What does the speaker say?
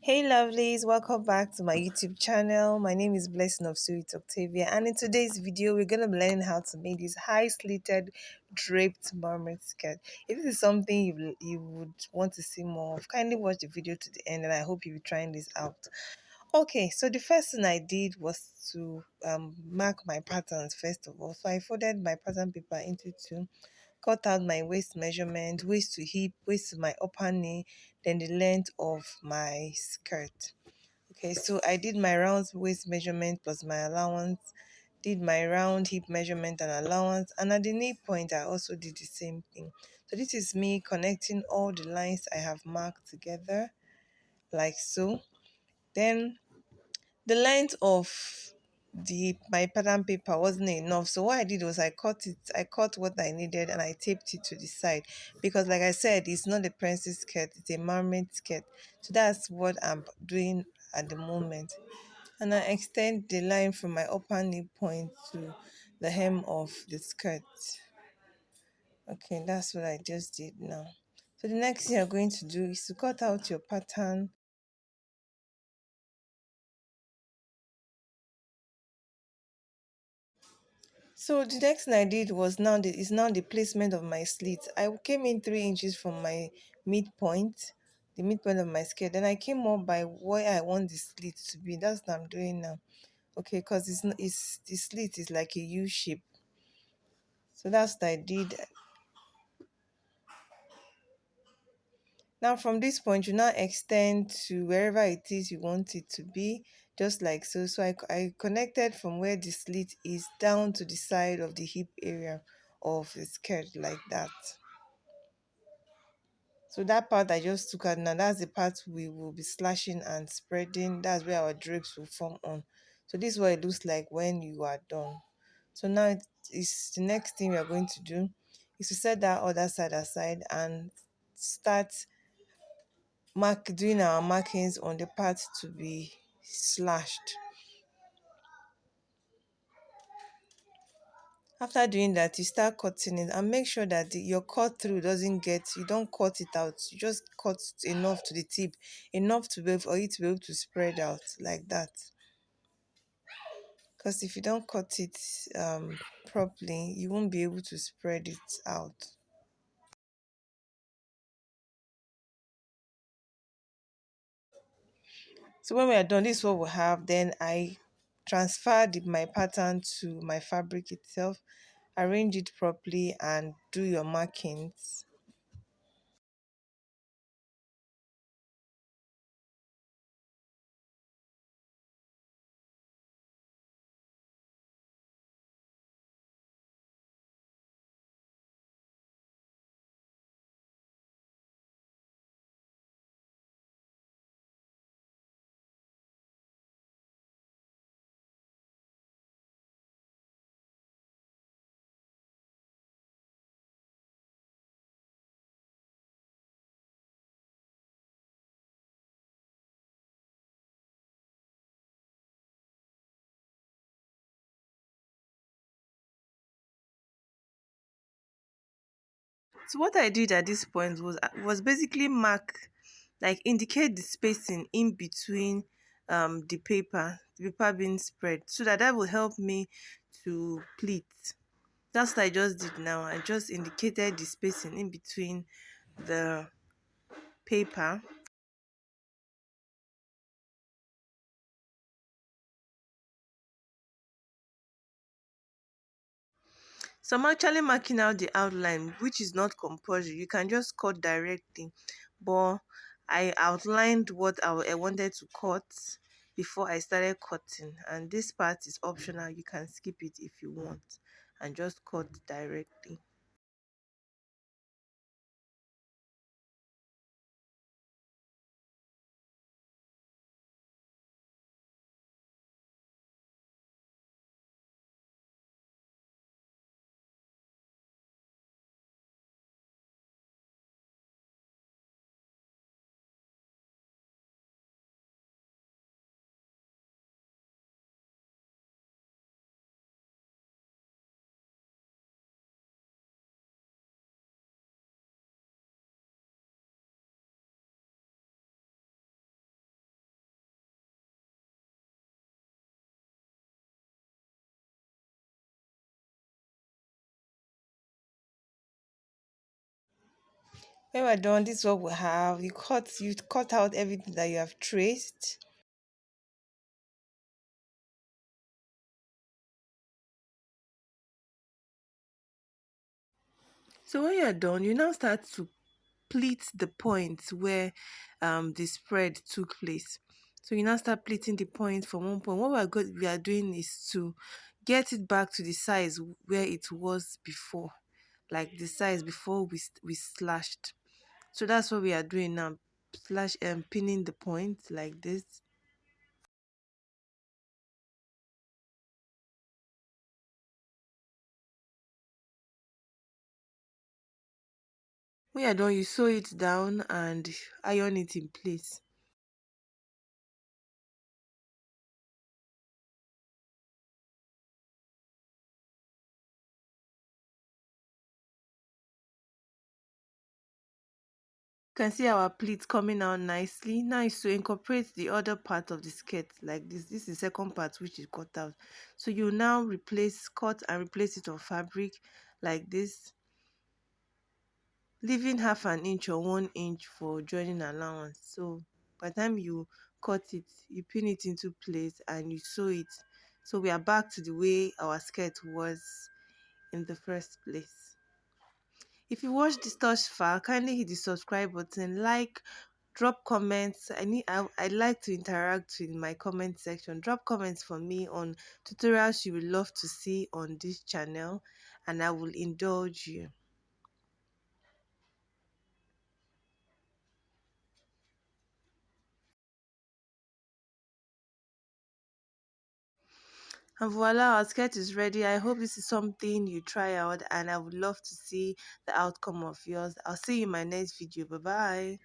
Hey lovelies, welcome back to my YouTube channel. My name is Blessing of Sweet Octavia, and in today's video we're going to be learning how to make this high-slitted draped mermaid skirt. If this is something you would want to see more of, kindly watch the video to the end, and I hope you'll be trying this out. Okay, so the first thing I did was to mark my patterns first of all. So I folded my pattern paper into two, cut out my waist measurement, waist to hip, waist to my upper knee, then the length of my skirt. Okay, so I did my round waist measurement plus my allowance, did my round hip measurement and allowance, and at the knee point I also did the same thing. So this is me connecting all the lines I have marked together like so. Then the length of the my pattern paper wasn't enough, so what I did was I cut what I needed and I taped it to the side, because like I said, it's not a princess skirt, it's a mermaid skirt. So that's what I'm doing at the moment. And I extend the line from my upper knee point to the hem of the skirt. Okay, that's what I just did now. So the next thing you're going to do is to cut out your pattern. So the next thing I did was now the placement of my slit. I came in 3 inches from my midpoint, the midpoint of my skirt. Then I came up by where I want the slit to be. That's what I'm doing now. Okay, because it's the slit is like a U shape. So that's what I did. Now from this point, you now extend to wherever it is you want it to be, just like so. So I connected from where the slit is down to the side of the hip area of the skirt like that. So that part I just took out now, that's the part we will be slashing and spreading. That's where our drapes will form on. So this is what it looks like when you are done. So now it's the next thing we are going to do is to set that other side aside and start doing our markings on the part to be slashed. After doing that, you start cutting it and make sure that your cut through you don't cut it out. You just cut enough to the tip, enough to be able for it to be able to spread out like that. Because if you don't cut it properly, you won't be able to spread it out. So when we are done, this is what we have. Then I transfer my pattern to my fabric itself, arrange it properly and do your markings. So what I did at this point was basically mark, like indicate the spacing in between the paper being spread, so that will help me to pleat. That's what I just did now. I just indicated the spacing in between the paper. So I'm actually marking out the outline, which is not compulsory. You can just cut directly, but I outlined what I wanted to cut before I started cutting, and this part is optional. You can skip it if you want and just cut directly. When we're done, this is what we have. You cut out everything that you have traced. So when you're done, you now start to pleat the points where the spread took place. So you now start pleating the point from one point. What we are doing is to get it back to the size where it was before, like the size before we slashed. So that's what we are doing now. Slash and pinning the point like this. When you're done, you sew it down and iron it in place. You can see our pleats coming out nicely. Now is to incorporate the other part of the skirt like this. This is the second part which is cut out. So you now cut and replace it on fabric like this, leaving half an inch or 1 inch for joining allowance. So by the time you cut it, you pin it into place and you sew it. So we are back to the way our skirt was in the first place. If you watched this thus far, kindly hit the subscribe button, like, drop comments. I'd like to interact in my comment section. Drop comments for me on tutorials you would love to see on this channel, and I will indulge you. And voila, our skirt is ready. I hope this is something you try out, and I would love to see the outcome of yours. I'll see you in my next video. Bye bye.